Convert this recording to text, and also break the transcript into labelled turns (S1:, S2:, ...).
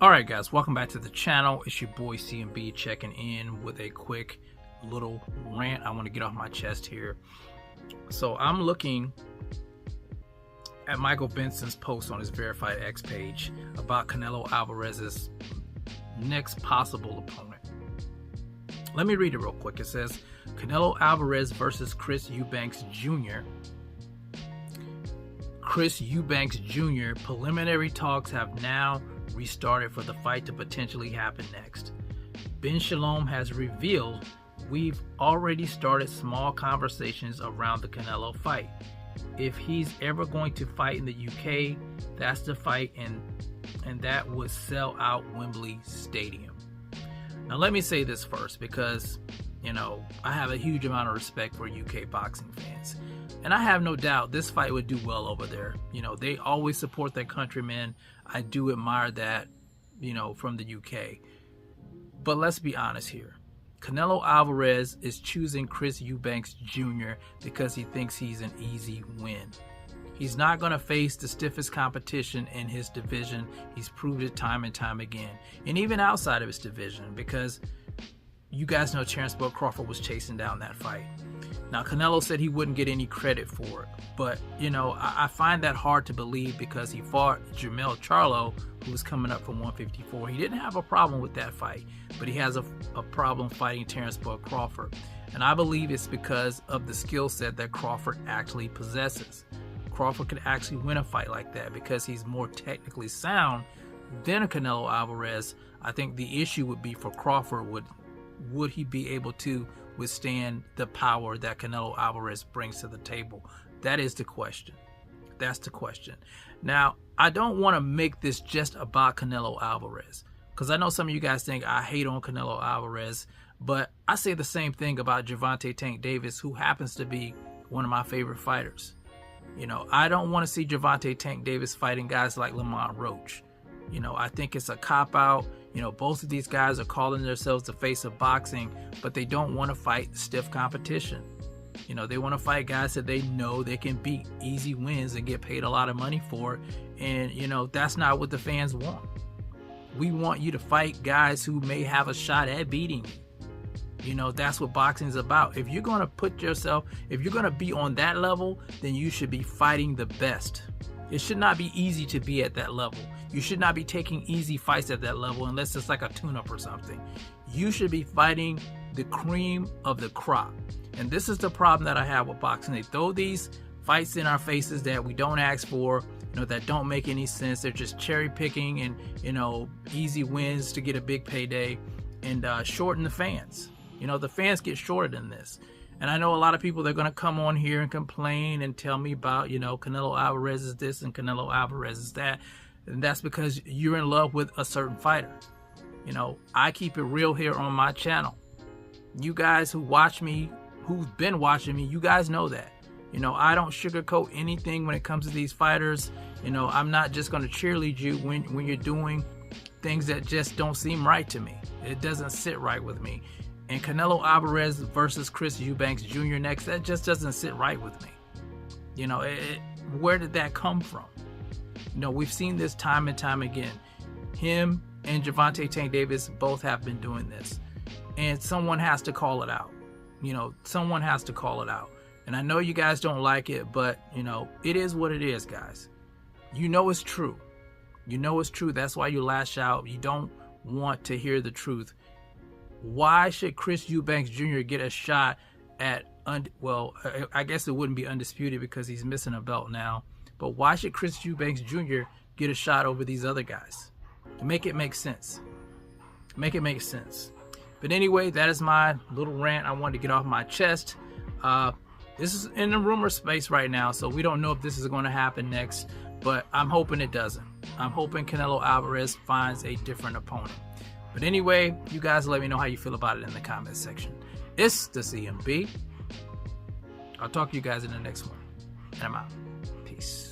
S1: Alright guys, welcome back to the channel. It's your boy CMB checking in with a quick little rant I want to get off my chest here. So I'm looking at Michael Benson's post on his Verified X page about Canelo Alvarez's next possible opponent. Let me read it real quick. It says, Canelo Alvarez versus Chris Eubanks Jr. Chris Eubanks Jr. Preliminary talks have now restarted for the fight to potentially happen next. Ben Shalom has revealed we've already started small conversations around the Canelo fight. If he's ever going to fight in the UK, that's the fight, and that would sell out Wembley Stadium. Now let me say this first, because I have a huge amount of respect for UK boxing fans, and I have no doubt this fight would do well over there. They always support their countrymen. I do admire that, from the UK. But let's be honest here. Canelo Alvarez is choosing Chris Eubanks Jr. because he thinks he's an easy win. He's not going to face the stiffest competition in his division. He's proved it time and time again. And even outside of his division, because you guys know Terence Bud Crawford was chasing down that fight. Now, Canelo said he wouldn't get any credit for it. But, I find that hard to believe, because he fought Jermell Charlo, who was coming up from 154. He didn't have a problem with that fight, but he has a problem fighting Terence Bud Crawford. And I believe it's because of the skill set that Crawford actually possesses. Crawford could actually win a fight like that because he's more technically sound than a Canelo Alvarez. I think the issue would be for Crawford, would he be able to withstand the power that Canelo Alvarez brings to the table? That is the question. That's the question. Now, I don't want to make this just about Canelo Alvarez, because I know some of you guys think I hate on Canelo Alvarez, but I say the same thing about Gervonta Tank Davis, who happens to be one of my favorite fighters. I don't want to see Gervonta Tank Davis fighting guys like Lamont Roach. I think it's a cop-out. Both of these guys are calling themselves the face of boxing, but they don't want to fight stiff competition. They want to fight guys that they know they can beat, easy wins, and get paid a lot of money for it. And, that's not what the fans want. We want you to fight guys who may have a shot at beating you. That's what boxing is about. If you're going to put yourself, if you're going to be on that level, then you should be fighting the best. It should not be easy to be at that level. You should not be taking easy fights at that level unless it's like a tune-up or something. You should be fighting the cream of the crop. And this is the problem that I have with boxing. They throw these fights in our faces that we don't ask for, that don't make any sense. They're just cherry picking and, easy wins to get a big payday, and shorten the fans. The fans get shorted in this. And I know a lot of people, they're going to come on here and complain and tell me about, Canelo Alvarez is this and Canelo Alvarez is that. And that's because you're in love with a certain fighter. I keep it real here on my channel. You guys who watch me, who've been watching me, you guys know that. I don't sugarcoat anything when it comes to these fighters. I'm not just going to cheerlead you when you're doing things that just don't seem right to me. It doesn't sit right with me. And Canelo Alvarez versus Chris Eubanks Jr. next, that just doesn't sit right with me. Where did that come from? We've seen this time and time again. Him and Gervonta Tank Davis both have been doing this. And someone has to call it out. Someone has to call it out. And I know you guys don't like it, but, it is what it is, guys. It's true. It's true. That's why you lash out. You don't want to hear the truth. Why should Chris Eubanks Jr. get a shot at, I guess it wouldn't be undisputed because he's missing a belt now. But why should Chris Eubanks Jr. get a shot over these other guys? Make it make sense. Make it make sense. But anyway, that is my little rant I wanted to get off my chest. This is in the rumor space right now, so we don't know if this is going to happen next. But I'm hoping it doesn't. I'm hoping Canelo Alvarez finds a different opponent. But anyway, you guys let me know how you feel about it in the comments section. It's the CMB. I'll talk to you guys in the next one. And I'm out. Peace.